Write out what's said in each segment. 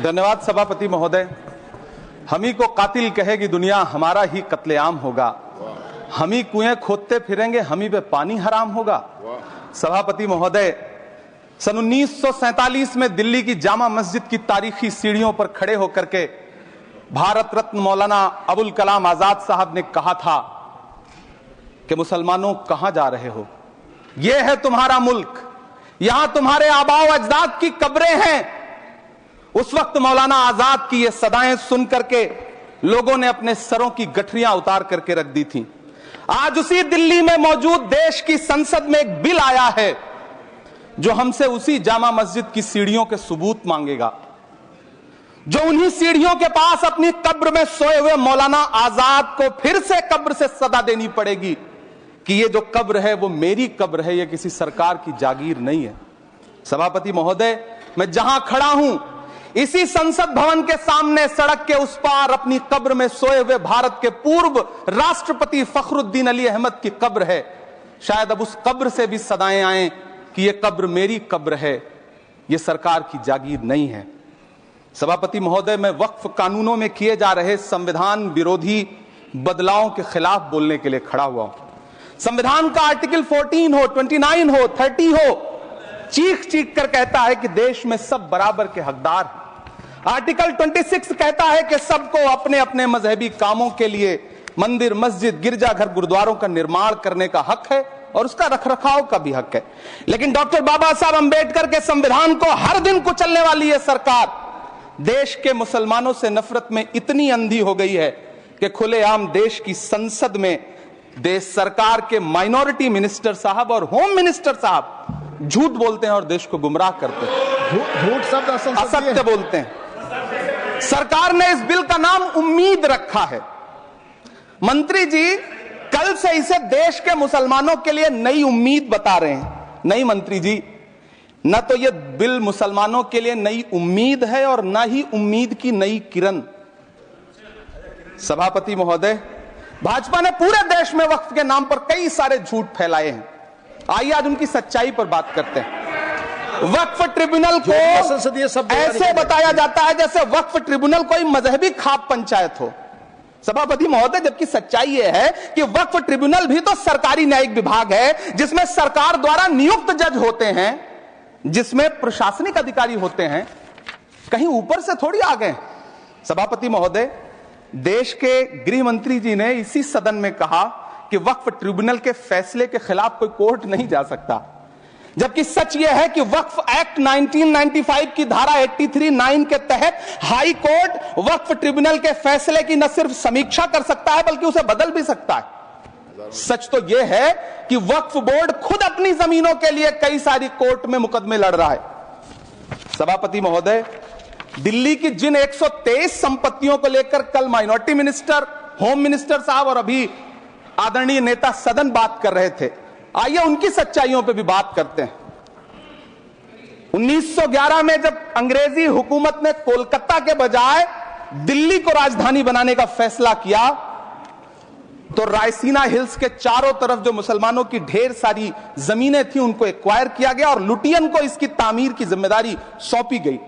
धन्यवाद सभापति महोदय। हम ही को कातिल कहेगी दुनिया, हमारा ही कत्लेआम होगा। हम ही कुएं खोदते फिरेंगे, हम ही पे पानी हराम होगा। सभापति महोदय, सन 1947 में दिल्ली की जामा मस्जिद की तारीखी सीढ़ियों पर खड़े होकर के भारत रत्न मौलाना अबुल कलाम आजाद साहब ने कहा था कि मुसलमानों कहां जा रहे हो, यह है तुम्हारा मुल्क, यहां तुम्हारे आबाओ अजदाद की कब्रें हैं। उस वक्त मौलाना आजाद की ये सदाएं सुन करके लोगों ने अपने सरों की गठरियां उतार करके रख दी थीं। आज उसी दिल्ली में मौजूद देश की संसद में एक बिल आया है जो हमसे उसी जामा मस्जिद की सीढ़ियों के सबूत मांगेगा, जो उन्हीं सीढ़ियों के पास अपनी कब्र में सोए हुए मौलाना आजाद को फिर से कब्र से सदा देनी पड़ेगी कि ये जो कब्र है वो मेरी कब्र है, ये किसी सरकार की जागीर नहीं है। सभापति महोदय, मैं जहां खड़ा हूं इसी संसद भवन के सामने सड़क के उस पार अपनी कब्र में सोए हुए भारत के पूर्व राष्ट्रपति फखरुद्दीन अली अहमद की कब्र है। शायद अब उस कब्र से भी सदाएं आए कि यह कब्र मेरी कब्र है, यह सरकार की जागीर नहीं है। सभापति महोदय, मैं वक्फ कानूनों में किए जा रहे संविधान विरोधी बदलावों के खिलाफ बोलने के लिए खड़ा हुआ हूं। संविधान का आर्टिकल 14 हो, 29 हो, 30 हो, चीख चीख कर कहता है कि देश में सब बराबर के हकदार हैं। आर्टिकल 26 कहता है कि सबको अपने अपने मजहबी कामों के लिए मंदिर, मस्जिद, गिरजाघर, गुरुद्वारों का निर्माण करने का हक है और उसका रखरखाव का भी हक है। लेकिन डॉक्टर बाबा साहब अंबेडकर के संविधान को हर दिन कुचलने वाली यह सरकार देश के मुसलमानों से नफरत में इतनी अंधी हो गई है कि खुलेआम देश की संसद में देश सरकार के माइनॉरिटी मिनिस्टर साहब और होम मिनिस्टर साहब झूठ बोलते हैं और देश को गुमराह करते हैं, झूठ शब्द असत्य बोलते हैं। सरकार ने इस बिल का नाम उम्मीद रखा है। मंत्री जी कल से इसे देश के मुसलमानों के लिए नई उम्मीद बता रहे हैं। नहीं मंत्री जी, न तो यह बिल मुसलमानों के लिए नई उम्मीद है और न ही उम्मीद की नई किरण। सभापति महोदय, भाजपा ने पूरे देश में वक्फ के नाम पर कई सारे झूठ फैलाए हैं। आइए आज उनकी सच्चाई पर बात करते हैं। वक्फ ट्रिब्यूनल को ऐसे बताया जाता है जैसे वक्फ ट्रिब्यूनल कोई मजहबी खाप पंचायत हो। सभापति महोदय, जबकि सच्चाई यह है कि वक्फ ट्रिब्यूनल भी तो सरकारी न्यायिक विभाग है जिसमें सरकार द्वारा नियुक्त जज होते हैं, जिसमें प्रशासनिक अधिकारी होते हैं, कहीं ऊपर से थोड़ी आ गए। सभापति महोदय, देश के गृह मंत्री जी ने इसी सदन में कहा कि वक्फ ट्रिब्यूनल के फैसले के खिलाफ कोई कोर्ट नहीं जा सकता, जबकि सच यह है कि वक्फ एक्ट 1995 की धारा 83(9) के तहत हाई कोर्ट वक्फ ट्रिब्यूनल के फैसले की न सिर्फ समीक्षा कर सकता है बल्कि उसे बदल भी सकता है। सच तो यह है कि वक्फ बोर्ड खुद अपनी जमीनों के लिए कई सारी कोर्ट में मुकदमे लड़ रहा है। सभापति महोदय, दिल्ली की जिन 123 संपत्तियों को लेकर कल माइनॉरिटी मिनिस्टर, होम मिनिस्टर साहब और अभी आदरणीय नेता सदन बात कर रहे थे, आइए उनकी सच्चाइयों पे भी बात करते हैं। 1911 में जब अंग्रेजी हुकूमत ने कोलकाता के बजाय दिल्ली को राजधानी बनाने का फैसला किया तो रायसीना हिल्स के चारों तरफ जो मुसलमानों की ढेर सारी जमीनें थी उनको एक्वायर किया गया और लुटियन को इसकी तामीर की जिम्मेदारी सौंपी गई।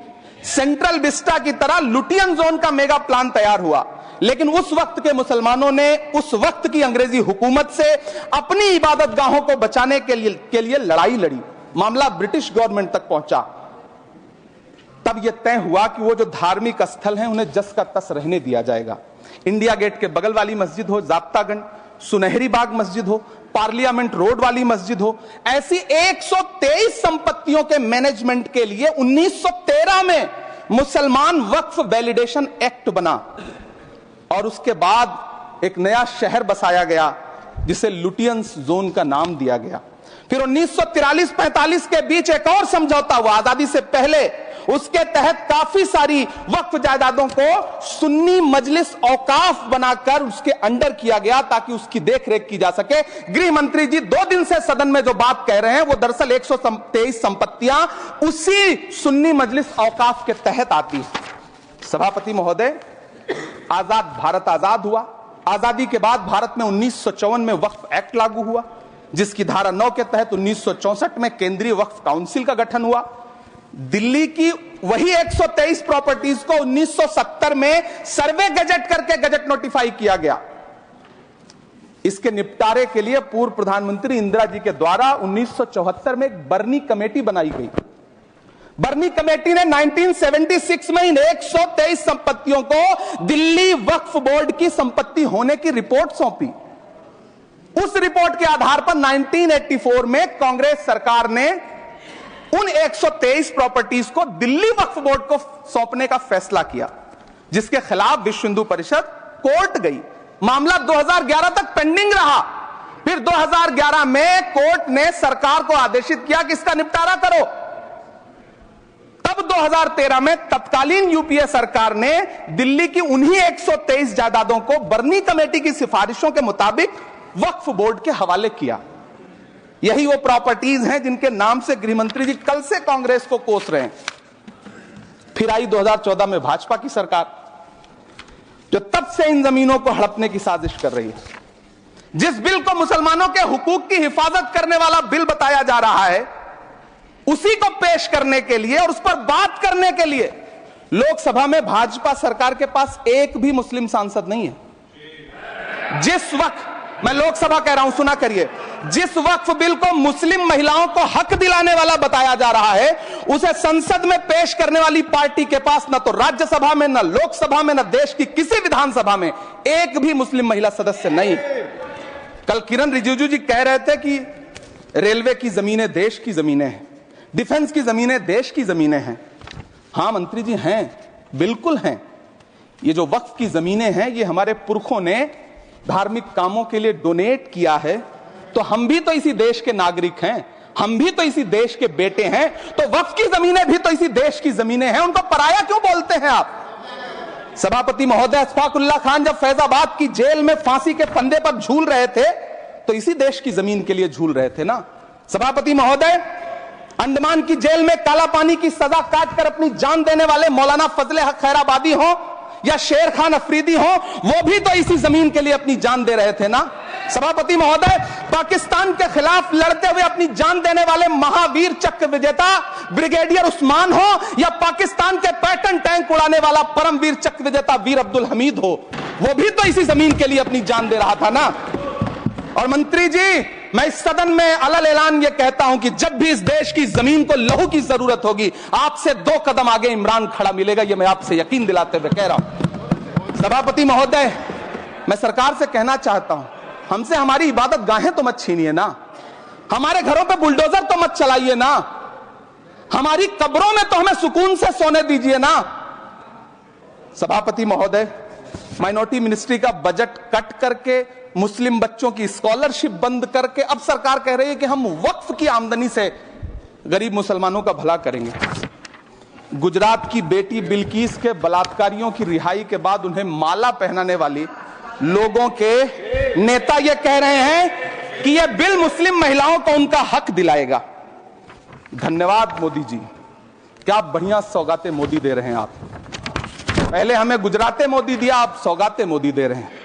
सेंट्रल विस्टा की तरह लुटियन जोन का मेगा प्लान तैयार हुआ, लेकिन उस वक्त के मुसलमानों ने उस वक्त की अंग्रेजी हुकूमत से अपनी इबादत गाहों को बचाने के लिए लड़ाई लड़ी। मामला ब्रिटिश गवर्नमेंट तक पहुंचा। तब यह तय हुआ कि वो जो धार्मिक स्थल हैं उन्हें जस का तस रहने दिया जाएगा। इंडिया गेट के बगल वाली मस्जिद हो, जाब्तागंज, सुनहरी बाग मस्जिद हो, पार्लियामेंट रोड वाली मस्जिद हो, ऐसी 123 संपत्तियों के मैनेजमेंट के लिए 1913 में मुसलमान वक्फ वैलिडेशन एक्ट बना और उसके बाद एक नया शहर बसाया गया जिसे लुटियंस जोन का नाम दिया गया। फिर 1943-45 के बीच एक और समझौता हुआ आजादी से पहले, उसके तहत काफी सारी वक्फ जायदादों को सुन्नी मजलिस औकाफ बनाकर उसके अंडर किया गया ताकि उसकी देखरेख की जा सके। गृह मंत्री जी 2 दिन से सदन में जो बात कह रहे हैं वो दरअसल 123 संपत्तियां उसी सुन्नी मजलिस औकाफ के तहत आती है। सभापति महोदय, आजाद भारत आजाद हुआ। आजादी के बाद भारत में 1954 में वक्फ एक्ट लागू हुआ, जिसकी धारा 9 के तहत 1964 में केंद्रीय वक्फ काउंसिल का गठन हुआ। दिल्ली की वही 123 प्रॉपर्टीज को 1970 में सर्वे गजट करके गजट नोटिफाई किया गया। इसके निपटारे के लिए पूर्व प्रधानमंत्री इंदिरा जी के द्वारा 1974 में एक बर्नी कमेटी बनाई गई। बर्नी कमेटी ने 1976 में इन 123 संपत्तियों को दिल्ली वक्फ बोर्ड की संपत्ति होने की रिपोर्ट सौंपी। उस रिपोर्ट के आधार पर 1984 में कांग्रेस सरकार ने उन 123 प्रॉपर्टीज को दिल्ली वक्फ बोर्ड को सौंपने का फैसला किया, जिसके खिलाफ विश्व हिंदू परिषद कोर्ट गई। मामला 2011 तक पेंडिंग रहा। फिर 2011 में कोर्ट ने सरकार को आदेशित किया कि इसका निपटारा करो। तब 2013 में तत्कालीन यूपीए सरकार ने दिल्ली की उन्हीं 123 जायदादों को बर्नी कमेटी की सिफारिशों के मुताबिक वक्फ बोर्ड के हवाले किया। यही वो प्रॉपर्टीज हैं जिनके नाम से गृहमंत्री जी कल से कांग्रेस को कोस रहे हैं। फिर आई 2014 में भाजपा की सरकार, जो तब से इन जमीनों को हड़पने की साजिश कर रही है। जिस बिल को मुसलमानों के हुकूक की हिफाजत करने वाला बिल बताया जा रहा है, उसी को पेश करने के लिए और उस पर बात करने के लिए लोकसभा में भाजपा सरकार के पास एक भी मुस्लिम सांसद नहीं है। जिस वक्त, मैं लोकसभा कह रहा हूं, सुना करिए, जिस वक्फ बिल को मुस्लिम महिलाओं को हक दिलाने वाला बताया जा रहा है, उसे संसद में पेश करने वाली पार्टी के पास न तो राज्यसभा में, न लोकसभा में, न देश की किसी विधानसभा में एक भी मुस्लिम महिला सदस्य नहीं। कल किरण रिजिजू जी कह रहे थे कि रेलवे की जमीनें देश की जमीनें हैं, डिफेंस की जमीनें देश की जमीनें हैं। हां मंत्री जी, हैं, बिल्कुल हैं। ये जो वक्फ की जमीनें हैं, ये हमारे पुरखों ने धार्मिक कामों के लिए डोनेट किया है। तो हम भी तो इसी देश के नागरिक हैं, हम भी तो इसी देश के बेटे हैं। तो वक्फ की जमीनें भी तो इसी देश की जमीनें हैं, उनको पराया क्यों बोलते हैं आप? सभापति महोदय, अशफाकुल्लाह खान जब फैजाबाद की जेल में फांसी के फंदे पर झूल रहे थे, तो इसी देश की जमीन के लिए झूल रहे थे ना। सभापति महोदय, अंडमान की जेल में काला पानी की सजा काटकर अपनी जान देने वाले मौलाना फजले हक खैराबादी हो या शेर खान अफरीदी हो, वो भी तो इसी जमीन के लिए अपनी जान दे रहे थे ना। सभापति महोदय, पाकिस्तान के खिलाफ लड़ते हुए अपनी जान देने वाले महावीर चक्र विजेता ब्रिगेडियर उस्मान हो या पाकिस्तान के पैटर्न टैंक उड़ाने वाला परमवीर चक्र विजेता वीर अब्दुल हमीद हो, वो भी तो इसी जमीन के लिए अपनी जान दे रहा था ना। और मंत्री जी, मैं इस सदन में अलल ऐलान ये कहता हूं कि जब भी इस देश की जमीन को लहू की जरूरत होगी, आपसे 2 कदम आगे इमरान खड़ा मिलेगा। ये मैं आपसे यकीन दिलाते हुए कह रहा हूं। सभापति महोदय, मैं सरकार से कहना चाहता हूं, हमसे हमारी इबादत गाहें तो मत छीनिए ना, हमारे घरों पे बुलडोजर तो मत चलाइए ना, हमारी कब्रों में तो हमें सुकून से सोने दीजिए ना। सभापति महोदय, माइनॉरिटी मिनिस्ट्री का बजट कट करके, मुस्लिम बच्चों की स्कॉलरशिप बंद करके अब सरकार कह रही है कि हम वक्फ की आमदनी से गरीब मुसलमानों का भला करेंगे। गुजरात की बेटी बिल्किस के बलात्कारियों की रिहाई के बाद उन्हें माला पहनाने वाली लोगों के नेता ये कह रहे हैं कि यह बिल मुस्लिम महिलाओं को उनका हक दिलाएगा। धन्यवाद मोदी जी, क्या बढ़िया सौगातें मोदी दे रहे हैं आप। पहले हमें गुजराते मोदी दिया, आप सौगातें मोदी दे रहे हैं।